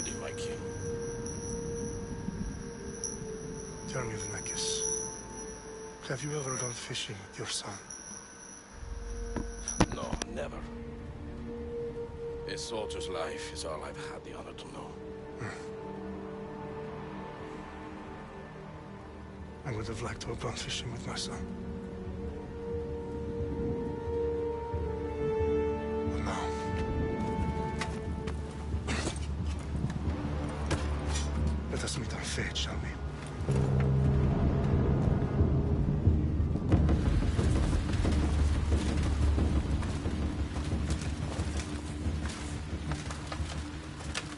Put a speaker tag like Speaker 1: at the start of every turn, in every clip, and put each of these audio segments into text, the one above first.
Speaker 1: ready, my king.
Speaker 2: Tell me, Vinakis, have you ever gone fishing with your son?
Speaker 1: No, never. A soldier's life is all I've had the honor to know.
Speaker 2: I would have liked to have gone fishing with my son. But now... let us meet our fate, shall we?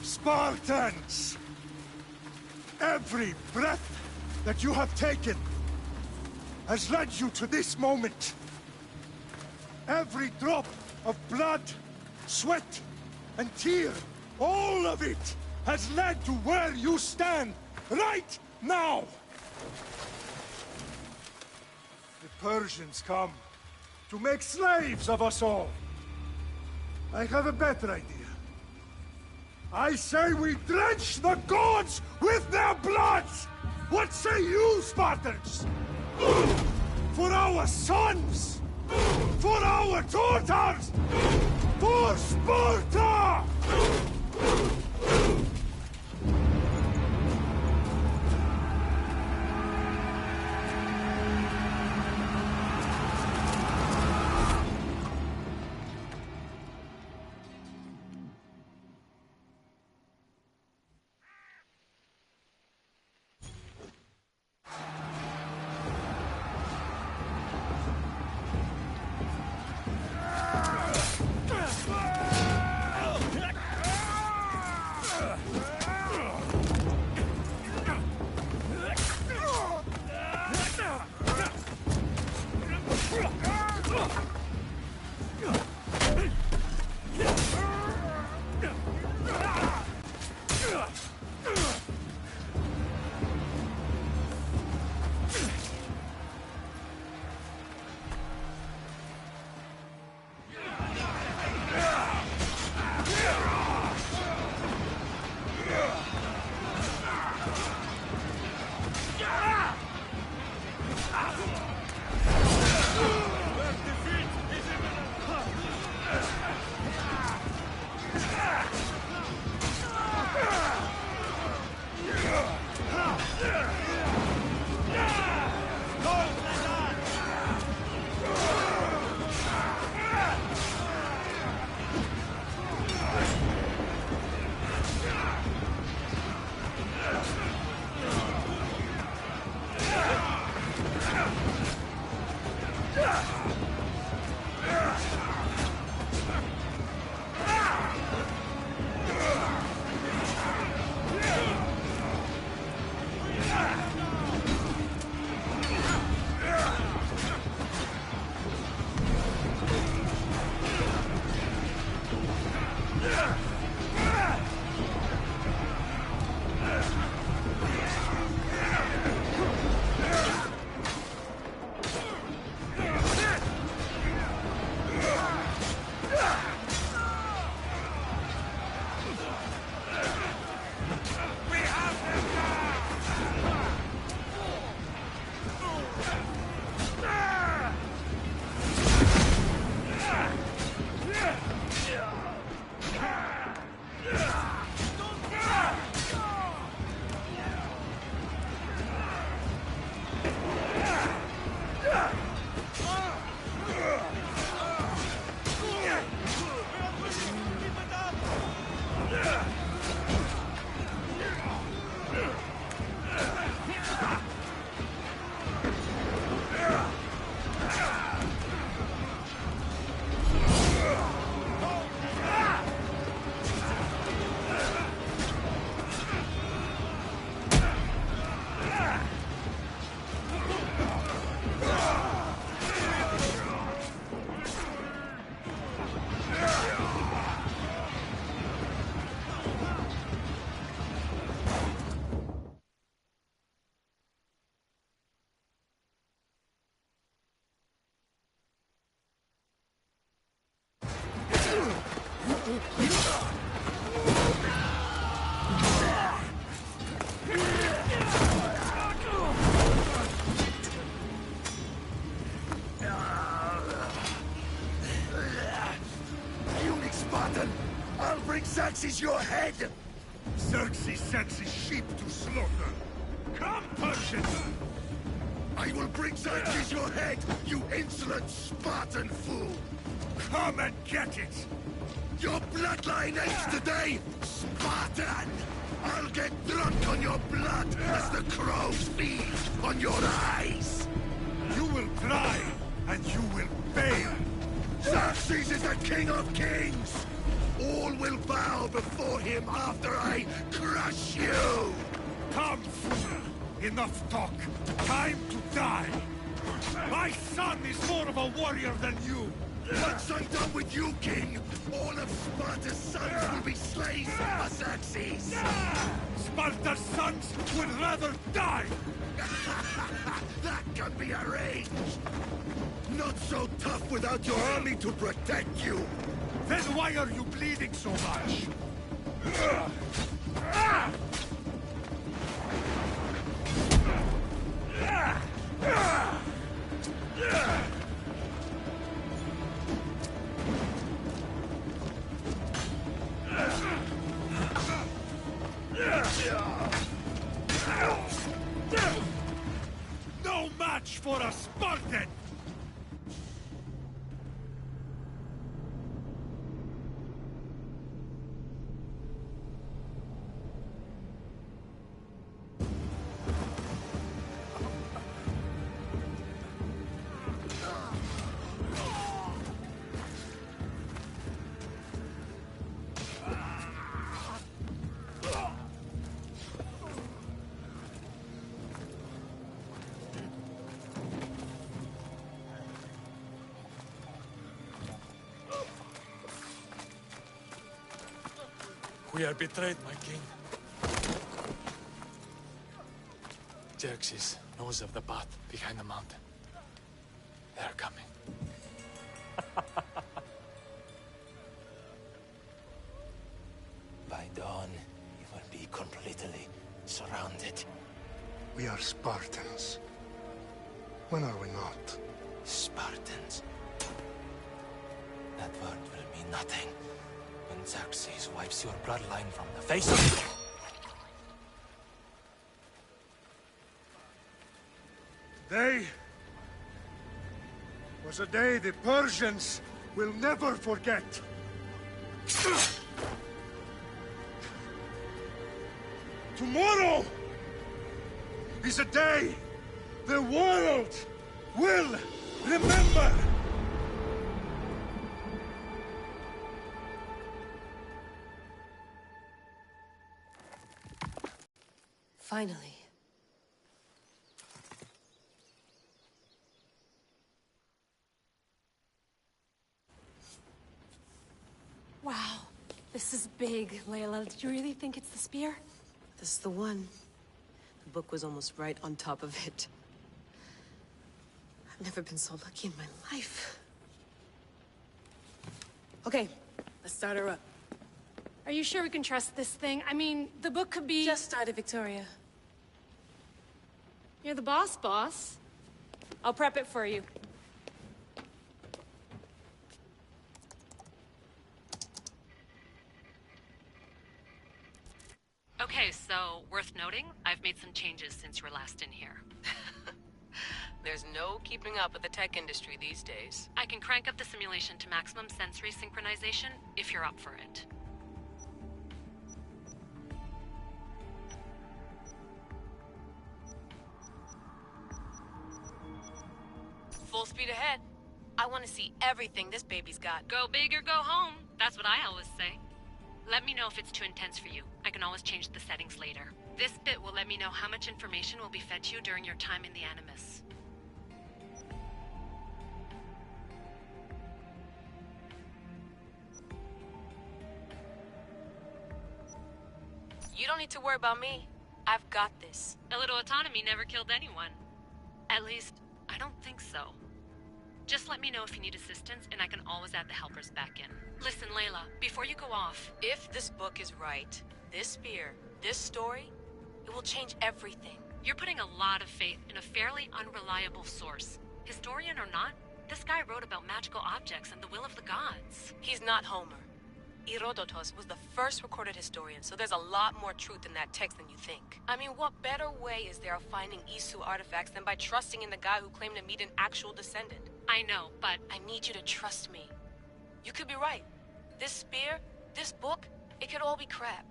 Speaker 3: Spartans! Every breath that you have taken has led you to this moment. Every drop of blood, sweat, and tear, all of it has led to where you stand right now. The Persians come to make slaves of us all. I have a better idea. I say we drench the gods with their bloods! What say you, Spartans? For our sons! For our daughters! For Sparta! Xerxes your head! Xerxes sends his sheep to slaughter. Come, Persians! I will bring Xerxes your head, you insolent Spartan fool! Come and get it! Your bloodline ends today, Spartan! I'll get drunk on your blood as the crows feed on your eyes! You will try, and you will fail! Xerxes is the king of kings! All will bow before him after I crush you! Come, fool! Enough talk! Time to die! My son is more of a warrior than you! Once I'm done with you, king, all of Sparta's sons will be slaves of Xerxes! Sparta's sons would rather die! That can be arranged! Not so tough without your army to protect you! Then why are you bleeding so much? No match for a Spartan!
Speaker 4: We are betrayed, my king. Xerxes knows of the path behind the mountain. They are coming.
Speaker 5: By dawn, you will be completely surrounded.
Speaker 2: We are Spartans. When are we not?
Speaker 5: Spartans. That word will mean nothing when Xerxes wipes your bloodline from the face of...
Speaker 3: Today was a day the Persians will never forget. Tomorrow is a day the world will remember.
Speaker 6: Finally.
Speaker 7: Wow, this is big, Layla. Did you really think it's the spear?
Speaker 6: This is the one. The book was almost right on top of it. I've never been so lucky in my life. Okay, let's start her up.
Speaker 7: Are you sure we can trust this thing? I mean, the book could be...
Speaker 6: Just started, Victoria.
Speaker 7: You're the boss. I'll prep it for you.
Speaker 8: Okay, so, worth noting, I've made some changes since you were last in here.
Speaker 6: There's no keeping up with the tech industry these days.
Speaker 8: I can crank up the simulation to maximum sensory synchronization, if you're up for it.
Speaker 6: Full speed ahead. I want to see everything this baby's got.
Speaker 8: Go big or go home. That's what I always say. Let me know if it's too intense for you. I can always change the settings later. This bit will let me know how much information will be fed to you during your time in the Animus.
Speaker 6: You don't need to worry about me. I've got this.
Speaker 8: A little autonomy never killed anyone. At least, I don't think so. Just let me know if you need assistance, and I can always add the helpers back in. Listen, Layla, before you go off...
Speaker 6: If this book is right, this spear, this story, it will change everything.
Speaker 8: You're putting a lot of faith in a fairly unreliable source. Historian or not, this guy wrote about magical objects and the will of the gods.
Speaker 6: He's not Homer. Herodotus was the first recorded historian, so there's a lot more truth in that text than you think. I mean, what better way is there of finding Isu artifacts than by trusting in the guy who claimed to meet an actual descendant?
Speaker 8: I know, but
Speaker 6: I need you to trust me. You could be right. This spear, this book, it could all be crap.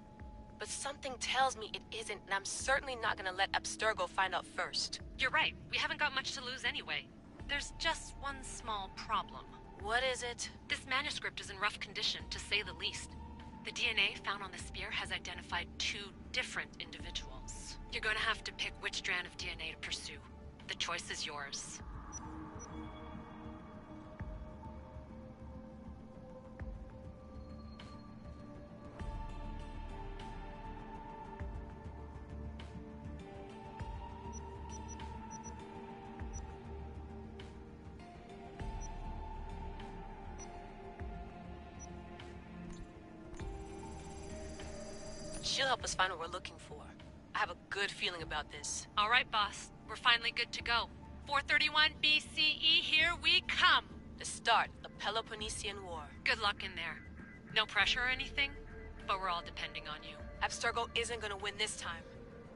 Speaker 6: But something tells me it isn't, and I'm certainly not gonna let Abstergo find out first.
Speaker 8: you're right. We haven't got much to lose anyway. There's just one small problem.
Speaker 6: What is it?
Speaker 8: This manuscript is in rough condition, to say the least. The DNA found on the spear has identified 2 different individuals. You're going to have to pick which strand of DNA to pursue. The choice is yours.
Speaker 6: She'll help us find what we're looking for. I have a good feeling about this.
Speaker 8: All right, boss. We're finally good to go. 431 BCE, here we come!
Speaker 6: The start of the Peloponnesian War.
Speaker 8: Good luck in there. No pressure or anything, but we're all depending on you.
Speaker 6: Abstergo isn't gonna win this time.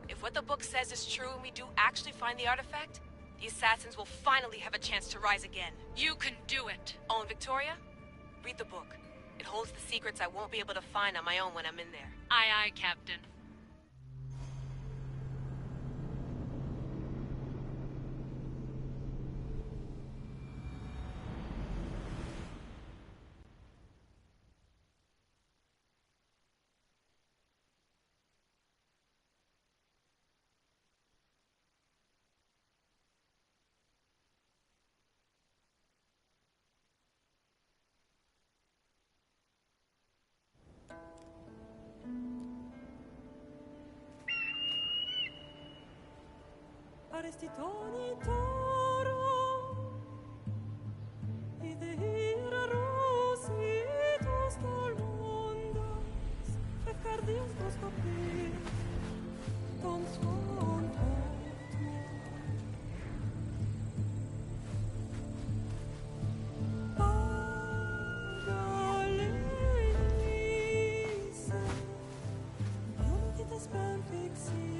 Speaker 6: If what the book says is true and we do actually find the artifact, the Assassins will finally have a chance to rise again.
Speaker 8: You can do it!
Speaker 6: Oh, and Victoria? Read the book. It holds the secrets I won't be able to find on my own when I'm in there.
Speaker 8: Aye, aye, Captain.
Speaker 9: Arestitoni toro, idehira rositos tolmondas, fecardius toscopir, ton suon Pagalenise, ionitas ben fixilion.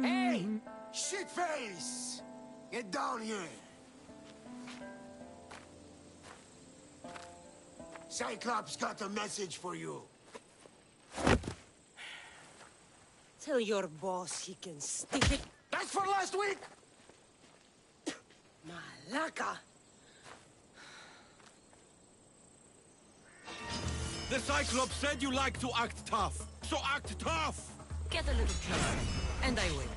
Speaker 3: Hey! Shitface! Get down here! Cyclops got a message for you.
Speaker 9: Tell your boss he can stick it.
Speaker 3: That's for last week!
Speaker 9: Malaka!
Speaker 10: The Cyclops said you like to act tough, so act tough!
Speaker 9: Get a little closer, and I will.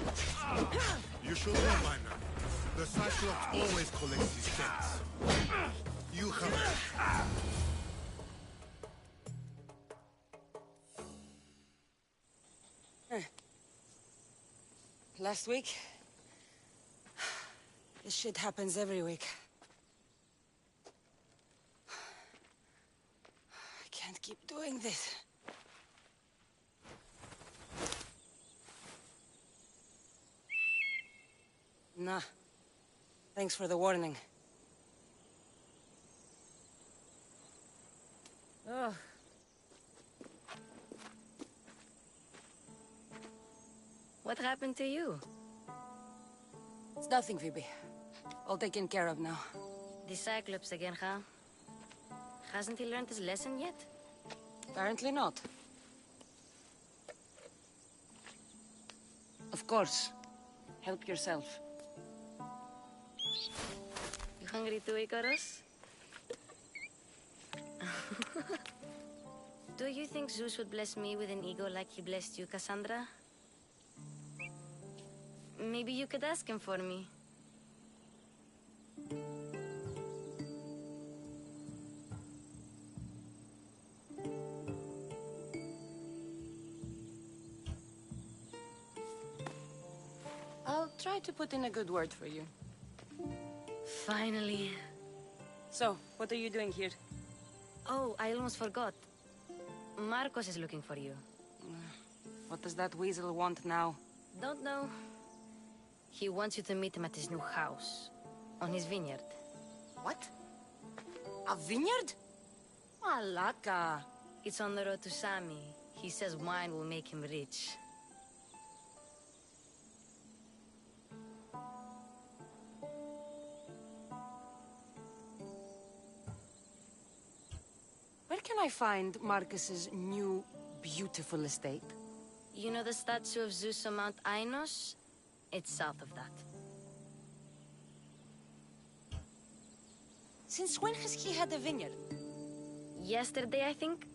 Speaker 2: You should know by now. The Cyclops always collects his debts. You have...
Speaker 9: Last week? This shit happens every week. I can't keep doing this. Nah. Thanks for the warning. Ugh.
Speaker 11: What happened to you?
Speaker 9: It's nothing, Phoebe. All taken care of now.
Speaker 11: The Cyclops again, huh? Hasn't he learned his lesson yet?
Speaker 9: Apparently not. Of course. Help yourself.
Speaker 11: You hungry too, Icarus? Do you think Zeus would bless me with an ego like he blessed you, Cassandra? Maybe you could ask him for me.
Speaker 9: I'll try to put in a good word for you.
Speaker 11: Finally.
Speaker 9: So, what are you doing here?
Speaker 11: Oh, I almost forgot. Marcos is looking for you.
Speaker 9: What does that weasel want now?
Speaker 11: Don't know. He wants you to meet him at his new house. On his vineyard.
Speaker 9: What? A vineyard? Malaka.
Speaker 11: It's on the road to Sami. He says wine will make him rich.
Speaker 9: Where can I find Marcus's new, beautiful estate?
Speaker 11: You know the statue of Zeus on Mount Ainos? It's south of that.
Speaker 9: Since when has he had a vineyard?
Speaker 11: Yesterday, I think?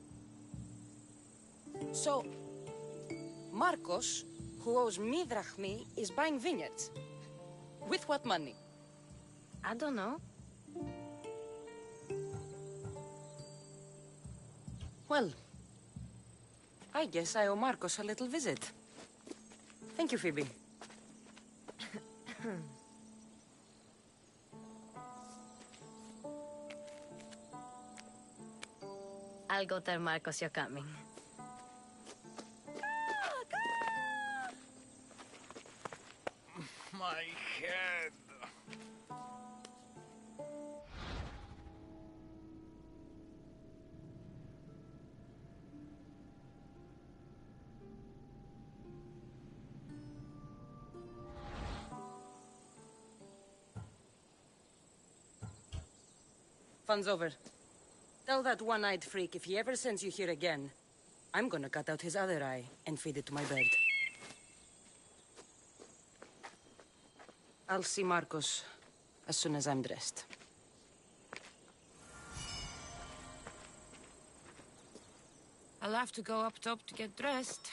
Speaker 9: So, Marcos, who owes me drachmi, is buying vineyards. With what money?
Speaker 11: I don't know.
Speaker 9: Well, I guess I owe Marcos a little visit. Thank you, Phoebe.
Speaker 11: I'll go tell Marcos you're coming.
Speaker 4: My head.
Speaker 9: Fun's over. Tell that one-eyed freak if he ever sends you here again, I'm gonna cut out his other eye and feed it to my bird. I'll see Marcos as soon as I'm dressed.
Speaker 12: I'll have to go up top to get dressed.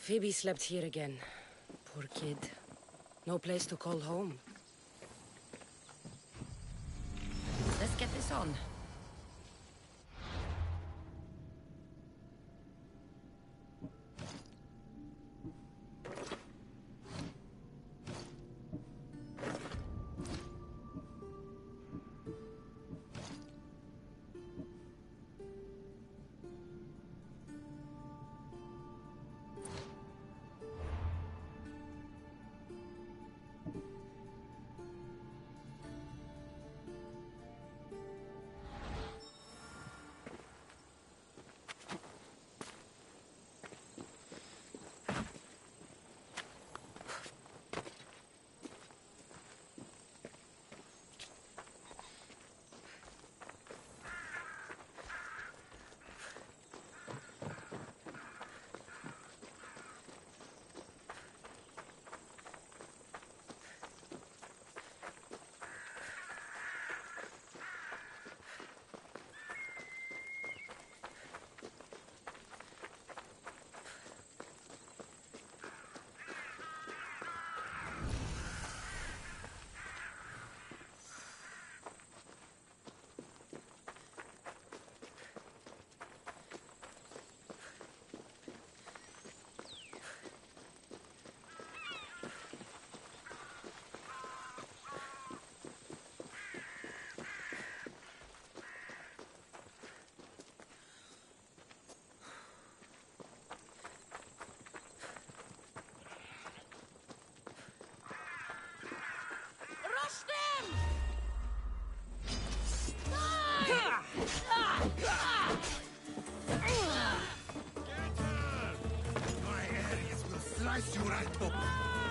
Speaker 9: Phoebe slept here again. Poor kid. No place to call home.
Speaker 12: Let's get this on.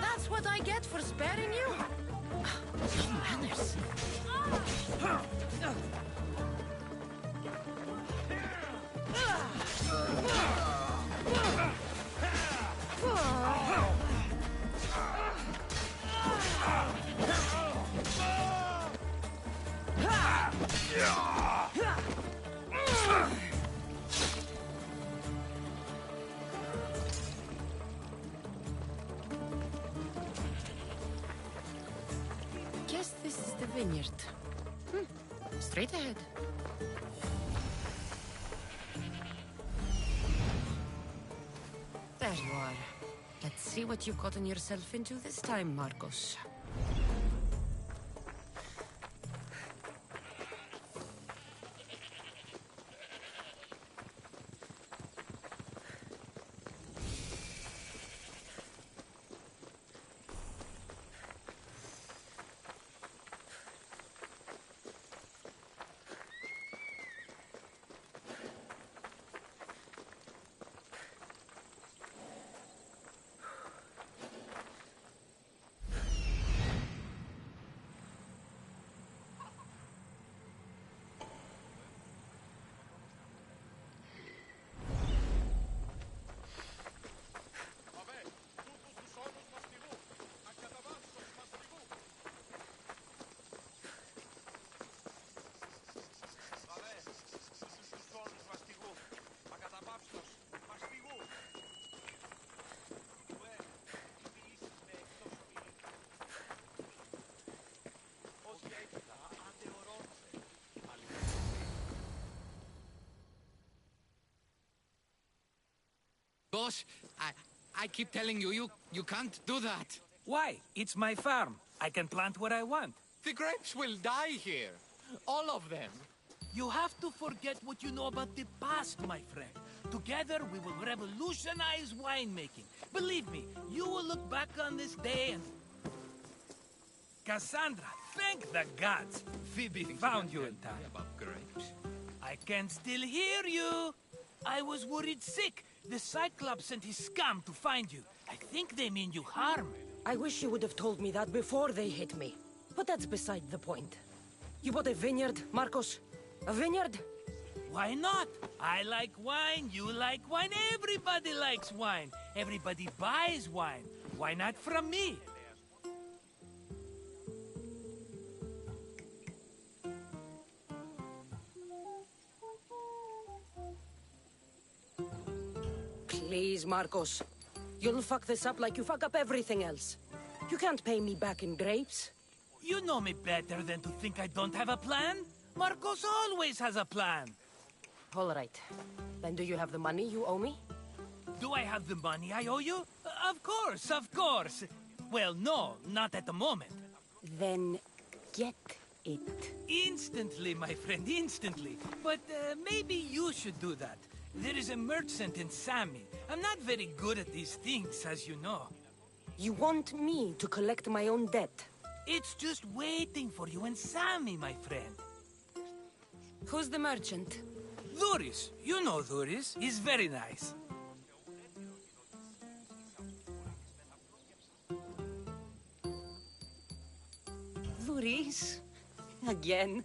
Speaker 12: That's what I get for sparing you? No manners.
Speaker 9: vineyard. Straight ahead. There you are. Let's see what you've gotten yourself into this time, Marcos.
Speaker 13: Boss, I keep telling you, you can't do that.
Speaker 14: Why? It's my farm. I can plant what I want.
Speaker 13: The grapes will die here. All of them.
Speaker 14: You have to forget what you know about the past, my friend. Together, we will revolutionize winemaking. Believe me, you will look back on this day and... Cassandra, thank the gods. Phoebe found you in time.
Speaker 13: About grapes.
Speaker 14: I can still hear you. I was worried sick. The Cyclops sent his scum to find you. I think they mean you harm.
Speaker 9: I wish you would have told me that before they hit me. But that's beside the point. You bought a vineyard, Marcos? A vineyard?
Speaker 14: Why not? I like wine, you like wine, everybody likes wine. Everybody buys wine. Why not from me?
Speaker 9: Please, Marcos. You'll fuck this up like you fuck up everything else. You can't pay me back in grapes.
Speaker 14: You know me better than to think I don't have a plan. Marcos always has a plan.
Speaker 9: All right. Then do you have the money you owe me?
Speaker 14: Do I have the money I owe you? Of course, of course. Well, no, not at the moment.
Speaker 9: Then get it.
Speaker 14: Instantly, my friend, instantly. But maybe you should do that. There is a merchant in Sami. I'm not very good at these things, as you know.
Speaker 9: You want me to collect my own debt?
Speaker 14: It's just waiting for you in Sami, my friend.
Speaker 9: Who's the merchant?
Speaker 14: Duris. You know Duris. He's very nice.
Speaker 9: Duris? Again?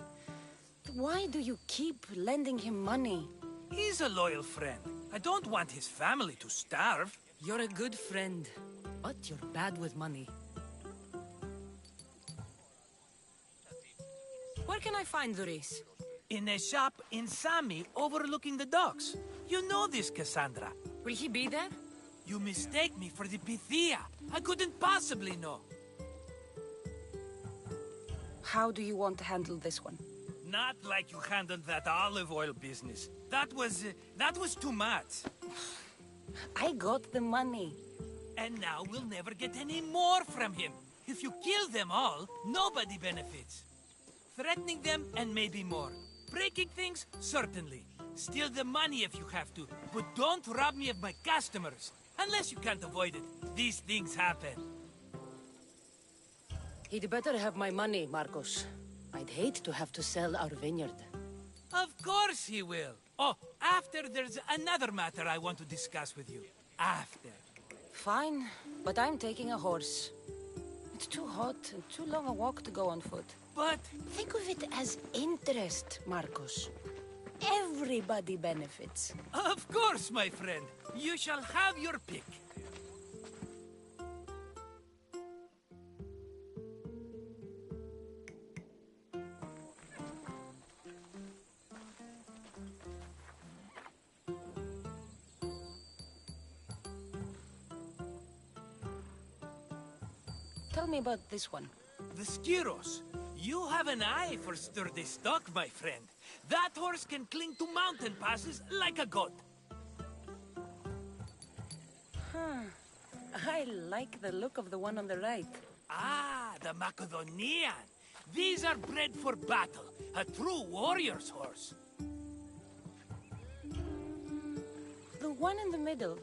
Speaker 9: Why do you keep lending him money?
Speaker 14: He's a loyal friend. I don't want his family to starve.
Speaker 9: You're a good friend, but you're bad with money. Where can I find Duris?
Speaker 14: In a shop in Sami overlooking the docks. You know this, Cassandra.
Speaker 9: Will he be there?
Speaker 14: You mistake me for the Pythia. I couldn't possibly know.
Speaker 9: How do you want to handle this one?
Speaker 14: Not like you handled that olive oil business. That was too much.
Speaker 9: I got the money.
Speaker 14: And now we'll never get any more from him. If you kill them all, nobody benefits. Threatening them, and maybe more. Breaking things, certainly. Steal the money if you have to, but don't rob me of my customers. Unless you can't avoid it. These things happen.
Speaker 9: He'd better have my money, Marcos. I'd hate to have to sell our vineyard.
Speaker 14: Of course he will. Oh, after there's another matter I want to discuss with you. After.
Speaker 9: Fine, but I'm taking a horse. It's too hot and too long a walk to go on foot.
Speaker 14: But...
Speaker 9: think of it as interest, Marcos. Everybody benefits.
Speaker 14: Of course, my friend. You shall have your pick.
Speaker 9: Tell me about this one.
Speaker 14: The Skiros. You have an eye for sturdy stock, my friend. That horse can cling to mountain passes like a goat.
Speaker 9: Huh. I like the look of the one on the right.
Speaker 14: Ah, the Macedonian. These are bred for battle. A true warrior's horse.
Speaker 9: The one in the middle.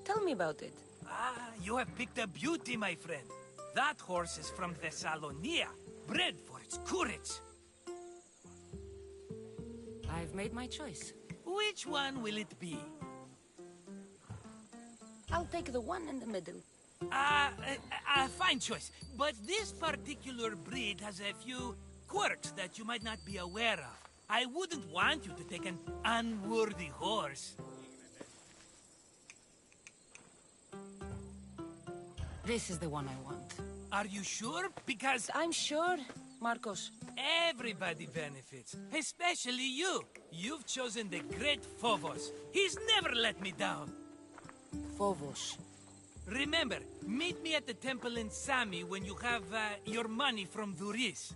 Speaker 9: Tell me about it.
Speaker 14: Ah, you have picked a beauty, my friend. That horse is from Thessalonia, bred for its courage.
Speaker 9: I've made my choice.
Speaker 14: Which one will it be?
Speaker 9: I'll take the one in the middle.
Speaker 14: Fine choice. But this particular breed has a few quirks that you might not be aware of. I wouldn't want you to take an unworthy horse.
Speaker 9: This is the one I want.
Speaker 14: Are you sure? Because
Speaker 9: I'm sure, Marcos.
Speaker 14: everybody benefits, especially you. You've chosen the great Phobos. He's never let me down.
Speaker 9: Phobos.
Speaker 14: Remember, meet me at the temple in Sami when you have your money from Duris.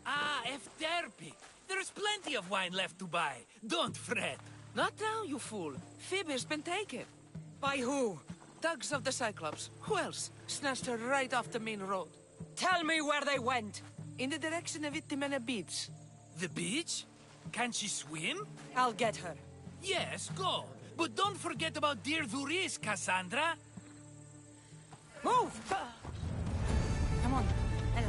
Speaker 14: Ah, Efterpi. There's plenty of wine left to buy. Don't fret.
Speaker 15: Not now, you fool. Phoebe's been taken.
Speaker 9: By who?
Speaker 15: Thugs of the Cyclops. Who else? Snatched her right off the main road.
Speaker 9: Tell me where they went.
Speaker 15: In the direction of Itimena Beach.
Speaker 14: The beach? Can she swim?
Speaker 9: I'll get her.
Speaker 14: Yes, go. But don't forget about dear Duris, Cassandra.
Speaker 9: Move! Come on, Ella.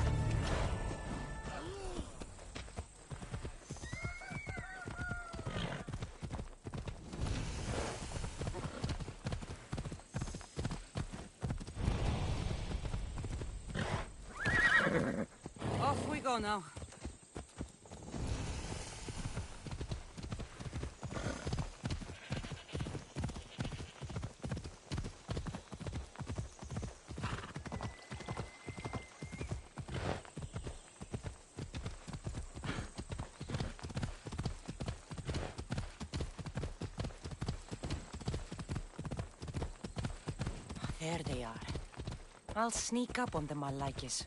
Speaker 9: Off we go now. There they are. I'll sneak up on them, I like it.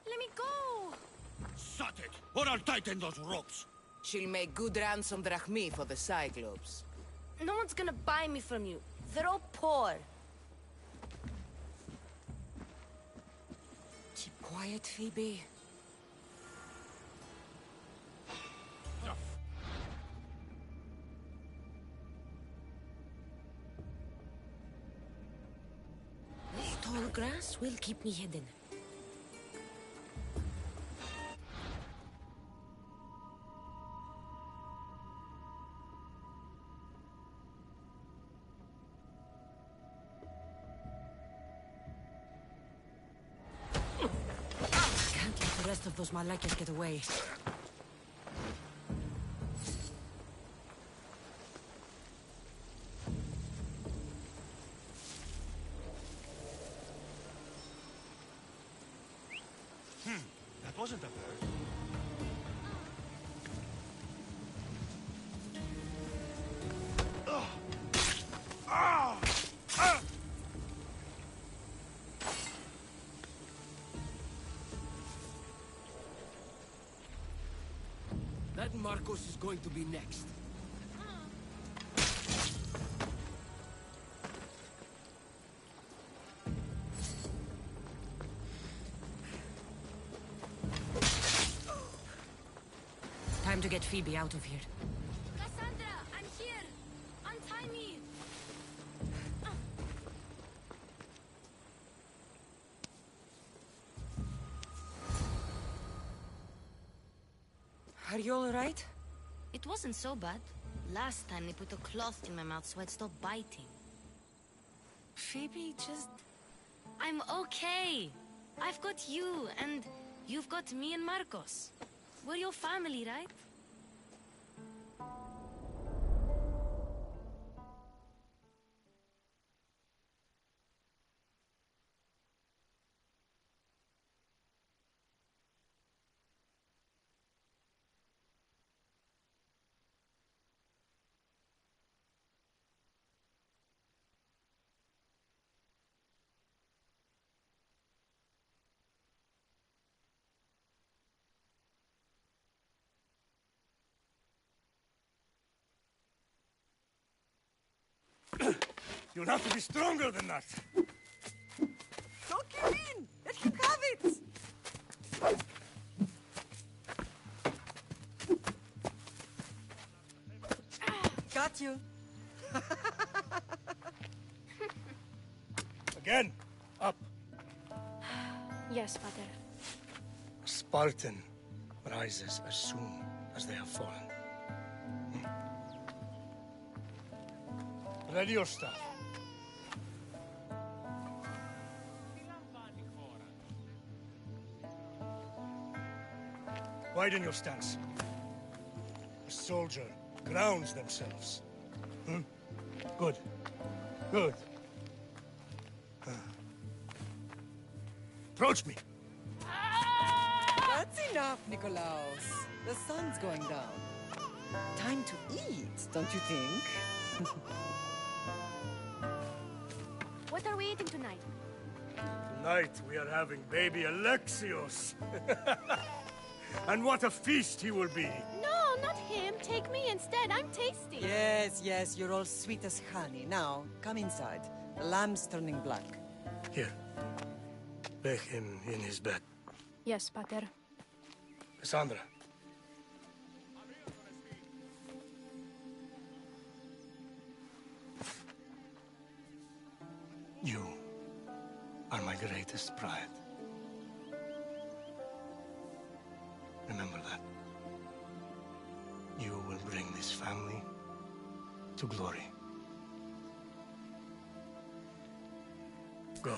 Speaker 7: Let me go!
Speaker 10: Shut it, or I'll tighten those ropes.
Speaker 15: She'll make good ransom drachmi for the Cyclops.
Speaker 11: No one's gonna buy me from you. They're all poor.
Speaker 9: Keep quiet, Phoebe.
Speaker 11: This tall grass will keep me hidden.
Speaker 9: Can't let the rest of those Malakas get away.
Speaker 2: That wasn't a bird.
Speaker 15: That Marcos is going to be next.
Speaker 9: Time to get Phoebe out of here.
Speaker 11: Cassandra, I'm here! Untie me!
Speaker 9: Are you all right?
Speaker 11: It wasn't so bad. Last time they put a cloth in my mouth so I'd stop biting.
Speaker 9: Phoebe, just...
Speaker 11: I'm okay. I've got you, and you've got me and Marcos. We're your family, right?
Speaker 3: You'll have to be stronger than that.
Speaker 16: Don't give in! Let him have it! Got you.
Speaker 3: Again, up.
Speaker 7: Yes, Father.
Speaker 3: A Spartan rises as soon as they have fallen. Ready your staff. Widen your stance. A soldier grounds themselves. Good. Good. Approach me.
Speaker 16: That's enough, Nikolaos. The sun's going down. Time to eat, don't you think?
Speaker 7: What are we eating tonight?
Speaker 3: Tonight we are having baby Alexios. And what a feast he will be.
Speaker 7: No, not him. Take me instead. I'm tasty.
Speaker 16: Yes, yes, you're all sweet as honey. Now, come inside. The lamb's turning black.
Speaker 3: Here. Lay him in his bed.
Speaker 7: Yes, Pater.
Speaker 3: Cassandra. You are my greatest pride. Remember that. You will bring this family to glory. Go.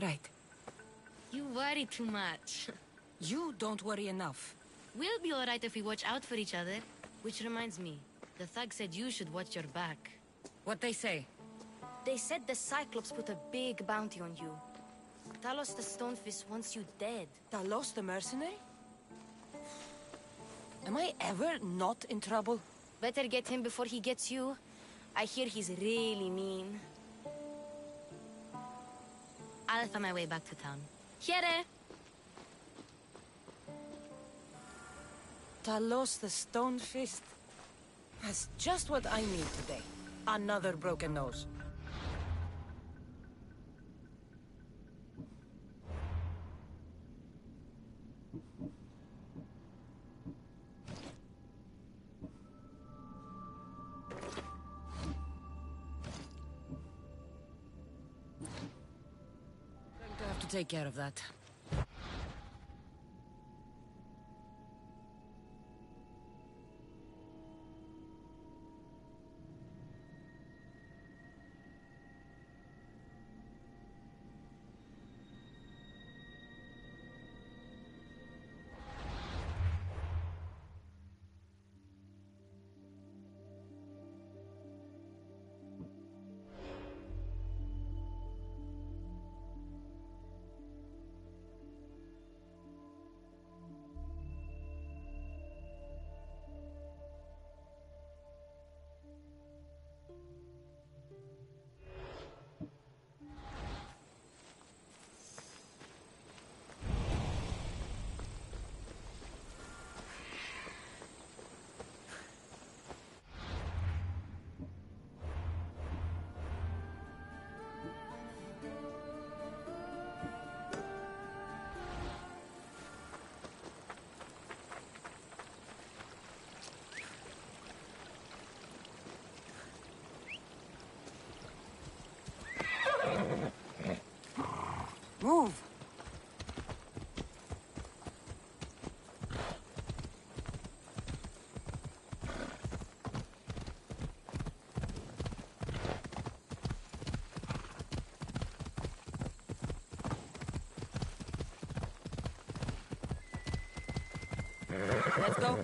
Speaker 9: Right.
Speaker 11: You worry too much.
Speaker 9: You don't worry enough.
Speaker 11: We'll be alright if we watch out for each other. Which reminds me, the thug said you should watch your back.
Speaker 9: What they say?
Speaker 11: They said the Cyclops put a big bounty on you. Talos the Stonefist wants you dead.
Speaker 9: Talos the mercenary? Am I ever not in trouble?
Speaker 11: Better get him before he gets you. I hear he's really mean. I'll find my way back to town. Here!
Speaker 9: Talos the Stonefist has just what I need today. Another broken nose. Going to have to take care of that. Move! Let's go.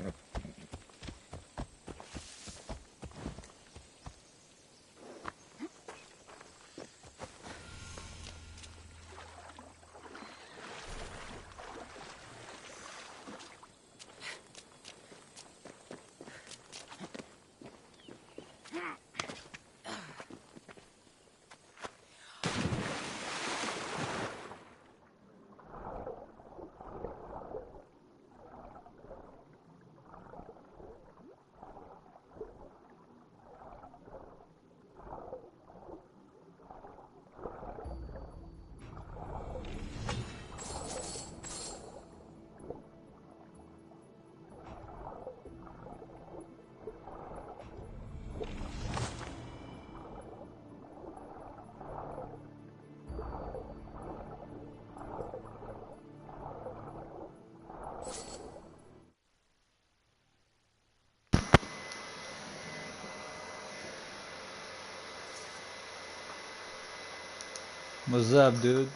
Speaker 17: What's up, dude?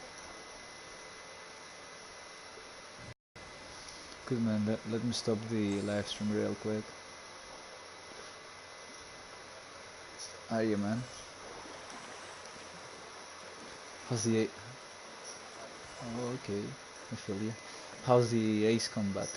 Speaker 17: Good man, let me stop the live stream real quick. Are you, man? How's the... Oh, okay, I feel you. How's the ace combat?